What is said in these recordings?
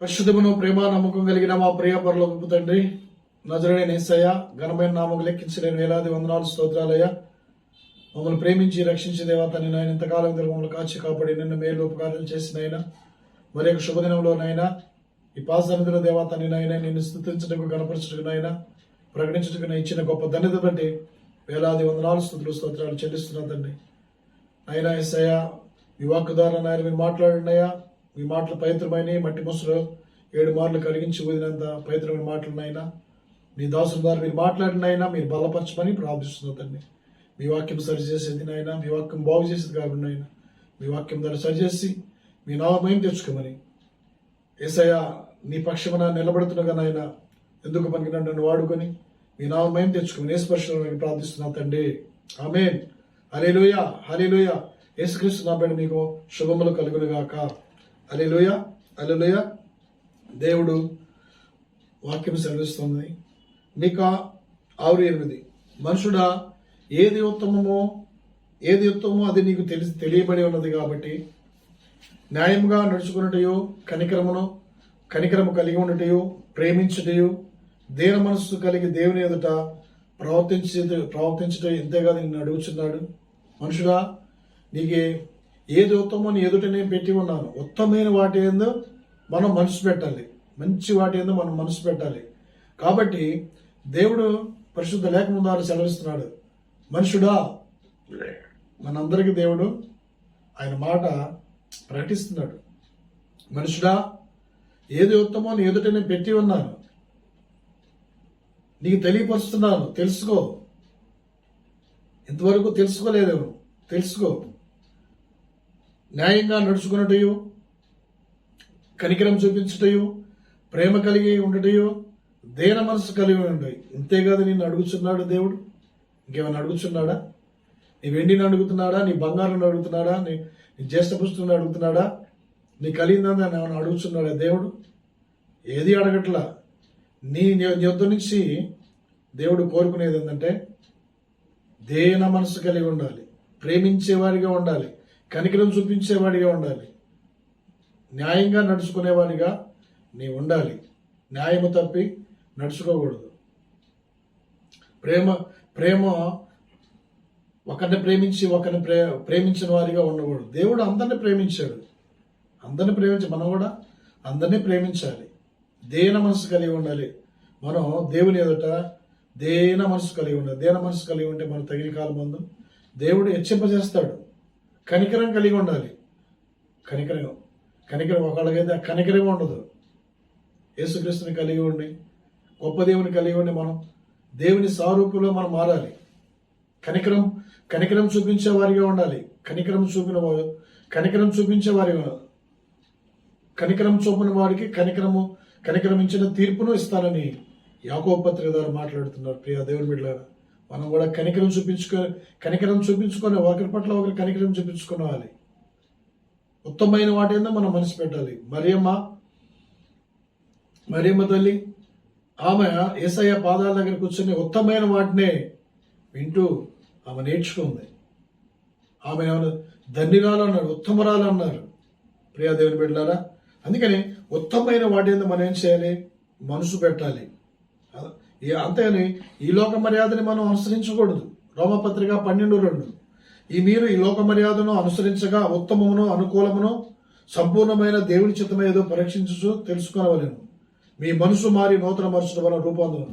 పరిశుద్ధమును ప్రేమ నమ్మకం కలిగిన మా ప్రియ పరలోకపు తండ్రి, నజరేయుడైన యేసయ్య, ఘనమైన నామము లెక్కించి నేను వేలాది వందనాలు స్తోత్రాలయ్యా. మమ్మల్ని ప్రేమించి రక్షించే దేవత నేను ఇంతకాలం మమ్మల్ని కాచి కాపాడి నిన్ను మేలు ఉపకారం చేసిన ఆయన మరి యొక్క శుభదినంలోనైనా ఈ పాసన్నిధిలో దేవత నేనైనా నిన్ను స్తుతించటకు గణపరచటకు అయినా ప్రకటించటకు ఇచ్చిన గొప్ప ధన్యత బట్టి వేలాది వందనాలు స్తుతులు స్తోత్రాలు చెల్లిస్తున్నాను తండ్రి. అయినా యేసయ్య, మీ వాక్కు ద్వారా నాయన మీరు మాట్లాడినయ్యా, మీ మాటలు పవిత్రమైన మట్టి ముసలు 7 మార్లు కలిగించి ఊదినంత పవిత్రమైన మాటలున్నాయినా మీ దాసుల ద్వారా మీరు మాట్లాడినైనా మీరు బలపరచమని ప్రార్థిస్తున్నా తండ్రి. మీ వాక్యం సరిచేసేది నాయన, మీ వాక్యం బాగు చేసేది కాబట్టి నాయన, మీ వాక్యం ద్వారా సరిచేసి మీ నామయం తెచ్చుకోమని యేసయ్య, నీ పక్షమున నిలబడుతున్నగా నాయన ఎందుకు పనికి నన్ను వాడుకొని మీ నామయం తెచ్చుకోమని యేసుపరిశుద్ధుని ప్రార్థిస్తున్నా తండ్రి. ఆమేన్. హల్లెలూయా, హల్లెలూయా. యేసుక్రీస్తు నామమున మీకు శుభములు కలుగునుగాక. హల్లెలూయా, హల్లెలూయా. దేవుడు వాక్యం సెలవిస్తుంది. మీకా 6:8, మనుషుడా ఏది ఉత్తమమో అది నీకు తెలియబడి ఉన్నది కాబట్టి న్యాయంగా నడుచుకున్నటయో కనికరము కలిగి ఉండటయో ప్రేమించుటయో దేన మనస్సు కలిగి దేవుని ఎదుట ప్రవర్తించటం ఇంతేగా నిన్ను అడుగుచున్నాడు. మనుషుడా, నీకే ఏది ఉత్తమో నీ ఎదుట నేను పెట్టి ఉన్నాను. ఉత్తమైన వాటి ఏందో మనం మనసు పెట్టాలి, మంచి వాటి ఏందో మనం మనసు పెట్టాలి. కాబట్టి దేవుడు పరిశుద్ధ లేఖనం ద్వారా సెలవిస్తున్నాడు. మనుషుడా, మనందరికీ దేవుడు ఆయన మాట ప్రకటిస్తున్నాడు. మనుషుడా, ఏది ఉత్తమో నీ ఎదుట నేను పెట్టి ఉన్నాను, నీకు తెలియపరుస్తున్నాను, తెలుసుకో. ఇంతవరకు తెలుసుకోలేదేమో, తెలుసుకో. న్యాయంగా నడుచుకున్నటయో కనికరం చూపించుటయో ప్రేమ కలిగి ఉండటయో దేన మనసు కలిగి ఉండవు. ఇంతేకాదు నిన్ను అడుగుతున్నాడు దేవుడు. ఇంకేమైనా అడుగుతున్నాడా? నీ వెండిని అడుగుతున్నాడా? నీ బంగారం అడుగుతున్నాడా? నీ జ్యేష్ఠ పుష్టిని అడుగుతున్నాడా? నీ కలిగిందని ఏమైనా అడుగుతున్నాడా దేవుడు? ఏది అడగట్లా. నీ యొద్ద నుంచి దేవుడు కోరుకునేది ఏంటంటే దేన మనసు కలిగి ఉండాలి, ప్రేమించేవాడిగా ఉండాలి, కనికరం చూపించేవాడిగా ఉండాలి, న్యాయంగా నడుచుకునేవాడిగా నీ ఉండాలి. న్యాయము తప్పి నడుచుకోకూడదు. ప్రేమ ఒకరిని ప్రేమించి ప్రేమించిన వారిగా ఉండకూడదు. దేవుడు అందరిని ప్రేమించాడు. మనం కూడా అందరినీ ప్రేమించాలి. దేన మనసు కలిగి ఉండాలి. మనం దేవుని ఎదుట దేన మనసు కలిగి ఉండాలి. దేన మనసు కలిగి ఉంటే మన తగిన కాలం ముందు దేవుడు హెచ్చింపజేస్తాడు. కనికరం కలిగి ఉండాలి. కనికరం ఒకళ్ళకైతే కనికరం ఉండదు. యేసుక్రీస్తుని కలిగి ఉండి గొప్ప దేవుని కలిగి ఉండి మనం దేవుని స్వరూపంలో మనం మారాలి. కనికరం చూపించే వారిగా ఉండాలి. కనికరం చూపించే వారిగా, కనికరం చూపిన వారికి కనికరం ఇచ్చిన తీర్పును ఇస్తానని యాకోబు పత్రిక ద్వారా మాట్లాడుతున్నారు. ప్రియ దేవుని బిడ్డలారా, మనం కూడా కనికరం చూపించుకొని ఒకరి పట్ల ఒకరు కనికరం చూపించుకోవాలి. ఉత్తమమైన వాటి ఏందో మనం మనసు పెట్టాలి. మరియమ్మ తల్లి, ఆమె యేసయ్య పాదాల దగ్గర కూర్చొని ఉత్తమమైన వాటినే వింటూ ఆమె నేర్చుకుంది. ఆమె ధన్యురాలు అన్నారు, ఉత్తమరాలు అన్నారు. ప్రియ దేవుని బిడ్డలారా, అందుకని ఉత్తమమైన వాటి ఏందో మనం ఏం చేయాలి? మనసు పెట్టాలి. అంతేగాని ఈ లోక మర్యాదని మనం అనుసరించకూడదు. రోమపత్రిక 12:2, మీరు ఈ లోక మర్యాదను అనుసరించగా ఉత్తమమును అనుకూలమును సంపూర్ణమైన దేవుని చిత్తమే ఏదో పరీక్షించు తెలుసుకోవలేను. మీ మనసు మారి నూతన మనుషుల వల్ల రూపాంతరం.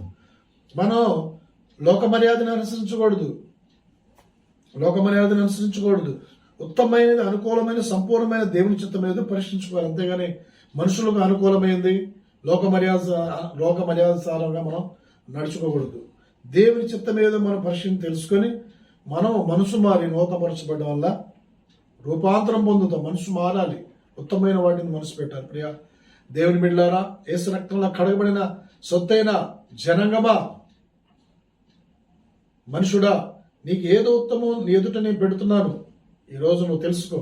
మనం లోక మర్యాదను అనుసరించకూడదు. ఉత్తమమైనది, అనుకూలమైన, సంపూర్ణమైన దేవుని చిత్తం ఏదో పరీక్షించుకోవాలి. అంతేగాని మనుషులకు అనుకూలమైంది లోక మర్యాదసారంగా మనం నడుచుకోకూడదు. దేవుని చిత్తం ఏదో మనం తెలుసుకొని మనం మనసు మారి నూతనపరచబడడం వల్ల రూపాంతరం పొందుతాం. మనసు మారాలి. ఉత్తమమైన వాటిని మనసు పెట్టాలి. ప్రియ దేవుని బిడ్డలారా, యేసు రక్తంలో కడగబడిన సొత్తైన జనాంగమా, మనుషుడా, నీకు ఏదో ఉత్తమం నీ ఎదుట నేను పెడుతున్నాను. ఈరోజు నువ్వు తెలుసుకో.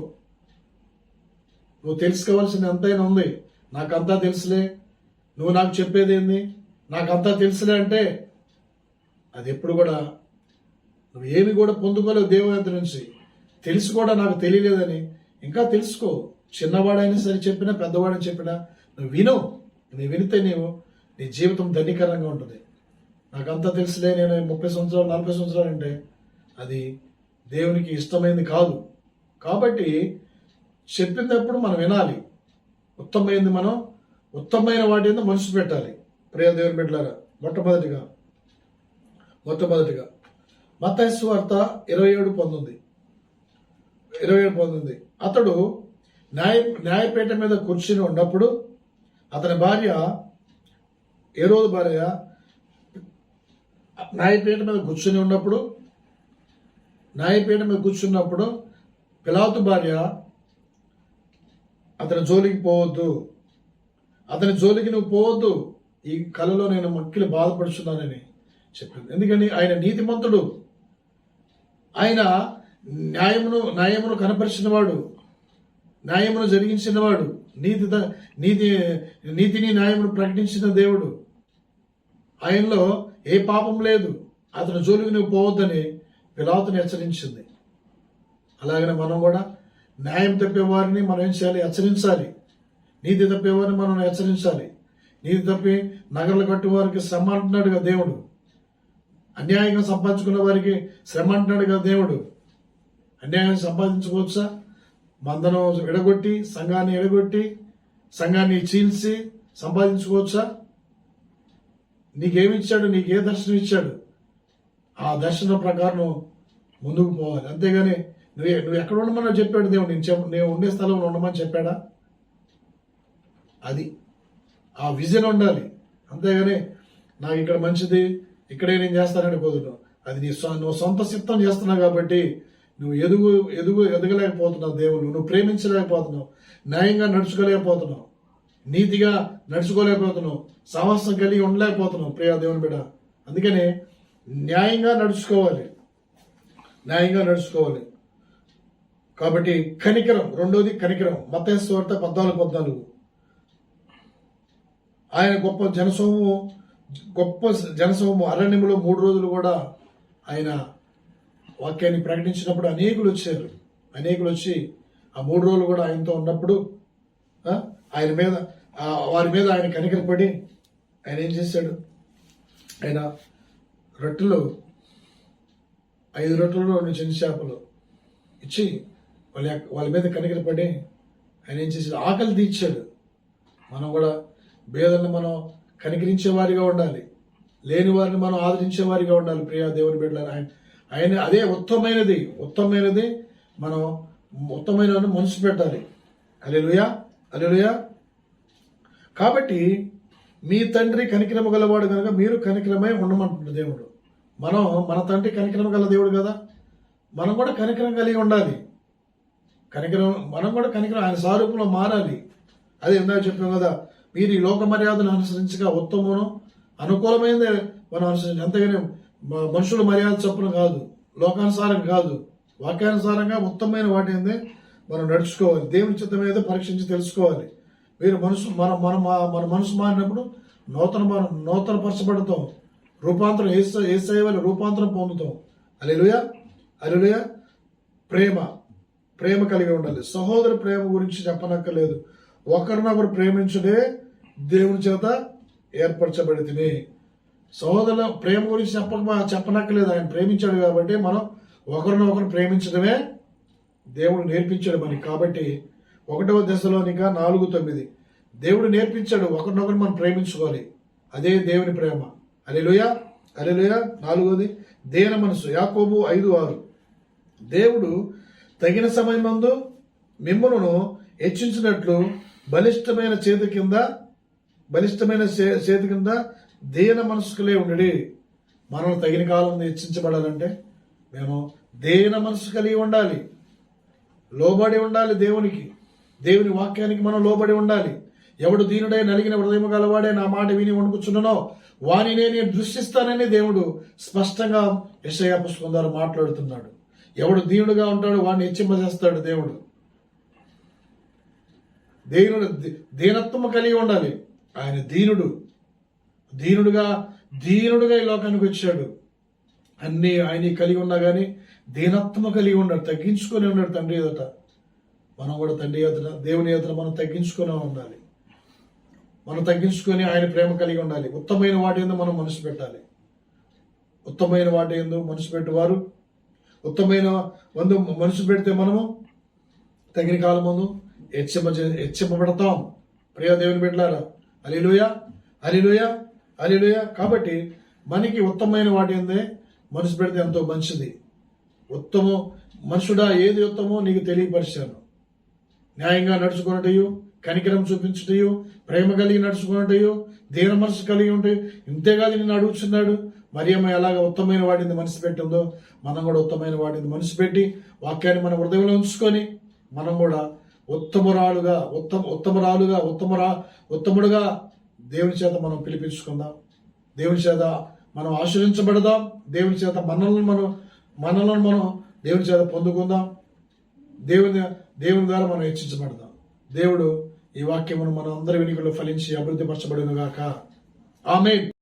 నువ్వు తెలుసుకోవాల్సింది ఎంతైనా ఉంది. నాకంతా తెలుసులే, నువ్వు నాకు చెప్పేది ఏంది, నాకంతా తెలుసులే అంటే అది ఎప్పుడు కూడా నువ్వు ఏమి కూడా పొందుకోలేవు దేవుని నుంచి. తెలిసి కూడా నాకు తెలియలేదని ఇంకా తెలుసుకో. చిన్నవాడైనా సరే చెప్పినా, పెద్దవాడని చెప్పినా నువ్వు విను. నీ వినితే నీ జీవితం ధన్యకరంగా ఉంటుంది. నాకంతా తెలుసులే, నేను 30 సంవత్సరాలు 40 సంవత్సరాలు అంటే అది దేవునికి ఇష్టమైంది కాదు. కాబట్టి చెప్పినప్పుడు మనం వినాలి. ఉత్తమమైన వాటి మీద మనసు పెట్టాలి. ప్రియ దేవుని బిడ్డలారా, మొట్టమొదటిగా మత్తయి సువార్త 27:19 అతడు న్యాయపీఠ మీద కూర్చుని ఉన్నప్పుడు అతని భార్య హేరోదు భార్య న్యాయపీఠ మీద కూర్చున్నప్పుడు పిలాతు భార్య అతని జోలికి నువ్వు పోవద్దు, ఈ కలలో నేను మక్కిలి బాధపడుచున్నానని చెప్పింది. ఎందుకని ఆయన నీతిమంతుడు, ఆయన న్యాయమును కనపరిచినవాడు, న్యాయమును జరిగించినవాడు, నీతిని న్యాయమును ప్రకటించిన దేవుడు. ఆయనలో ఏ పాపం లేదు, అతని జోలికి నువ్వు పోవద్దని పిలాతుని హెచ్చరించింది. అలాగనే మనం కూడా న్యాయం తప్పేవారిని మనం ఏం చేయాలి? హెచ్చరించాలి. నీతి తప్పేవారిని మనం హెచ్చరించాలి. నీతి తప్పి నగలు కట్టువారికి శ్రమ అంటున్నాడుగా దేవుడు. అన్యాయంగా సంపాదించుకున్న వారికి శ్రమ అంటున్నాడుగా దేవుడు. అన్యాయం సంపాదించుకోవచ్చా? మందను ఎడగొట్టి సంఘాన్ని చీల్చి సంపాదించుకోవచ్చా? నీకేమిచ్చాడు? నీకే దర్శనం ఇచ్చాడు? ఆ దర్శనం ప్రకారం ముందుకు పోవాలి. అంతేగాని నువ్వు ఎక్కడ ఉండమని చెప్పాడు దేవుడు. నేను ఉండే స్థలంలో ఉండమని చెప్పాడా? అది ఆ విజన్ ఉండాలి. అంతేగాని నాకు ఇక్కడ మంచిది, ఇక్కడే నేను చేస్తానని కుదరదు. అది నువ్వు సొంత సిద్ధం చేస్తున్నావు కాబట్టి నువ్వు ఎదగలేకపోతున్నావు. దేవుడు నువ్వు ప్రేమించలేకపోతున్నావు, న్యాయంగా నడుచుకోలేకపోతున్నావు, నీతిగా నడుచుకోలేకపోతున్నావు, సాహసం కలిగి ఉండలేకపోతున్నావు. ప్రియ దేవుని బిడ్డ, అందుకని న్యాయంగా నడుచుకోవాలి. కాబట్టి కనికరం, రెండోది కనికరం. మత్తయి సువార్త 14:14 ఆయన గొప్ప జనసమూహము అరణ్యములో 3 రోజులు కూడా ఆయన వాక్యాన్ని ప్రకటించినప్పుడు అనేకులు వచ్చి ఆ 3 రోజులు కూడా ఆయనతో ఉన్నప్పుడు వారి మీద ఆయన కనికరపడి ఆయన ఏం చేశాడు? ఆయన 5 రొట్టెలు 2 చిన్న చేపలు ఇచ్చి వాళ్ళ మీద కనికరపడి ఆయన ఏం చేశాడు? ఆకలి తీర్చాడు. మనం కూడా పేదలను మనం కనికరించే వారిగా ఉండాలి, లేని వారిని మనం ఆదరించే వారిగా ఉండాలి. ప్రియా దేవుని బిడ్డలారా, ఆయన అదే ఉత్తమమైనది మనం ఉత్తమైన మనసు పెట్టాలి. హల్లెలూయా. కాబట్టి మీ తండ్రి కనికరమ గలవాడు కనుక మీరు కనికరమై ఉండమంటున్నాడు దేవుడు. మన తండ్రి కనికరమ గల దేవుడు కదా, మనం కూడా కనికరం కలిగి ఉండాలి. మనం కూడా కనికరం ఆయన స్వరూపంలో మారాలి. అదే ఇందాక చెప్పాం కదా, మీరు ఈ లోక మర్యాదను అనుసరించగా ఉత్తమను అనుకూలమైనది మనం అనుసరించి, అంతేగాని మనుషుల మర్యాద చొప్పున కాదు, లోకానుసారం కాదు, వాక్యానుసారంగా ఉత్తమమైన వాటి మనం నడుచుకోవాలి. దేవుని చిత్తం ఏదో పరీక్షించి తెలుసుకోవాలి. మీరు మన మనసు మారినప్పుడు నూతన పరచబడతాం, రూపాంతరం యేసయ్య వలె రూపాంతరం పొందుతాం. హల్లెలూయా. ప్రేమ కలిగి ఉండాలి. సహోదర ప్రేమ గురించి చెప్పనక్కర్లేదు. ఒకరినొకరు ప్రేమించుడే దేవుని చేత ఏర్పరచబడితిని. సహోదరుల ప్రేమ గురించి చెప్పనక్కర్లేదు. ఆయన ప్రేమించాడు కాబట్టి మనం ఒకరినొకరు ప్రేమించడమే దేవుడు నేర్పించాడు మనకి. కాబట్టి 1వ దశలోనిక 4:9 దేవుడు నేర్పించాడు, ఒకరినొకరు మనం ప్రేమించుకోవాలి. అదే దేవుని ప్రేమ. హల్లెలూయా. 4వది దీన మనసు. యాకోబు 5:6 దేవుడు తగిన సమయమందు మిమ్మును హెచ్చించినట్లు బలిష్టమైన చేతి కింద దీన మనసుకులే ఉండి. మనం తగిన కాలం హెచ్చించబడాలంటే మేము దీన మనసు కలిగి ఉండాలి, లోబడి ఉండాలి. దేవుని వాక్యానికి మనం లోబడి ఉండాలి. ఎవడు దీనుడై నలిగిన హృదయం గలవాడే నా మాట విని వణుకుచున్ననో వానినే నేను దృష్టిస్తానని దేవుడు స్పష్టంగా యెషయా పుస్తకం ద్వారా మాట్లాడుతున్నాడు. ఎవడు దీనుడుగా ఉంటాడో వాడిని హెచ్చింపజేస్తాడు దేవుడు. దీనత్వము కలిగి ఉండాలి. ఆయన దీనుడుగా ఈ లోకానికి వచ్చాడు. అన్ని ఆయన కలిగి ఉన్నా కానీ దీనత్వము కలిగి ఉన్నాడు, తగ్గించుకొని ఉన్నాడు తండ్రి ఎదుట. మనం కూడా తండ్రి ఎదుట, దేవుని ఎదుట మనం తగ్గించుకొని ఉండాలి. మనం తగ్గించుకొని ఆయన ప్రేమ కలిగి ఉండాలి. ఉత్తమమైన వాటి యందు మనం మనసు పెట్టాలి. ఉత్తమమైన వాటి యందు మనసు పెట్టువారు ఉత్తమైన వందు మనసు పెడితే మనము తగిన కాలం ముందు హెచ్చింపబడతాం. ప్రియ దేవుని బిడ్డలారా, హల్లెలూయా, హల్లెలూయా, హల్లెలూయా. కాబట్టి మనకి ఉత్తమమైన వాటి యందే మనసు పెడితే ఎంతో మంచిది. ఉత్తమం మనుషుడా, ఏది ఉత్తమో నీకు తెలియపరిచాను. న్యాయంగా నడుచుకున్నటయు, కనికరం చూపించుటయు, ప్రేమ కలిగి నడుచుకున్నటయు, దీన మనసు కలిగి ఉంటాయి. ఇంతేకాదు నిన్ను అడుగుతున్నాడు. మరియమ్మ ఎలాగ ఉత్తమైన వాటిని మనసు పెట్టిందో మనం కూడా ఉత్తమైన వాటిని మనసు పెట్టి వాక్యాన్ని మన హృదయంలో ఉంచుకొని మనం కూడా ఉత్తముడుగా దేవుని చేత మనం పిలిపించుకుందాం. దేవుని చేత మనం ఆశ్రయించబడదాం. దేవుని చేత మనలను మనం దేవుని చేత పొందుకుందాం. దేవుని ద్వారా మనం హెచ్చించబడదాం. దేవుడు ఈ వాక్యమును మన అందరి వెనుకలో ఫలించి అభివృద్ధి పరచబడును గాక. ఆమేన్.